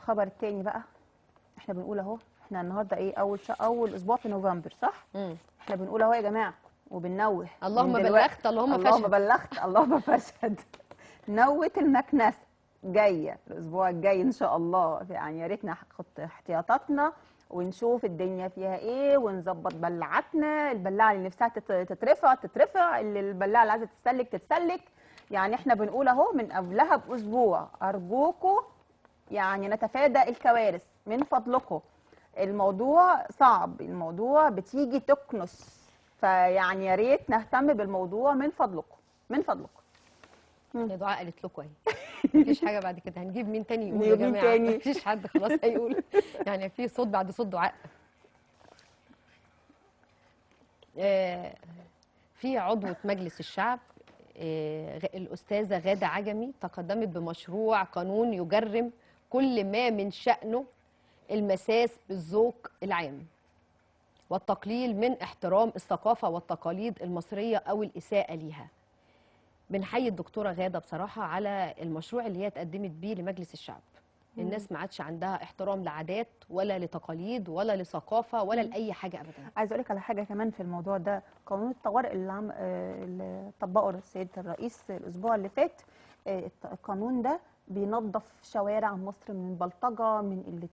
الخبر التاني بقى، احنا بنقول اهو، احنا النهارده ايه، اول اسبوع في نوفمبر، صح؟ احنا بنقول اهو يا جماعه وبننوه من اللهم دلوقتي. بلغت اللهم اللهم فشل. بلغت اللهم فاشهد. نوة المكنسه جايه الاسبوع الجاي ان شاء الله، يعني يا ريت ناخد احتياطاتنا ونشوف الدنيا فيها ايه، ونظبط بلعاتنا، البلاعه اللي نفسها تترفع، اللي البلاعه اللي عايزه تتسلك. يعني احنا بنقول اهو من قبلها باسبوع، ارجوكوا يعني نتفادى الكوارث من فضلكم. الموضوع صعب، الموضوع بتيجي تكنس، فيعني يا ريت نهتم بالموضوع من فضلكم، من فضلكم. يا دعاء قالت لكم اهي، مفيش حاجه بعد كده، هنجيب مين تاني يقول يا نجيب مين جماعه؟ تاني؟ مفيش حد خلاص هيقول. يعني في صوت بعد صوت دعاء. في عضوة مجلس الشعب الأستاذة غادة عجمي تقدمت بمشروع قانون يجرم كل ما من شأنه المساس بالذوق العام والتقليل من احترام الثقافة والتقاليد المصرية أو الإساءة ليها. بنحيي الدكتورة غادة بصراحة على المشروع اللي هي اتقدمت بيه لمجلس الشعب. الناس ما عادش عندها احترام لعادات ولا لتقاليد ولا لثقافة ولا لأي حاجة أبدا. عايزه اقول لك على حاجه كمان في الموضوع ده، قانون الطوارئ اللي طبقه السيد الرئيس الاسبوع اللي فات. القانون ده بينظف شوارع مصر من البلطجه، من قله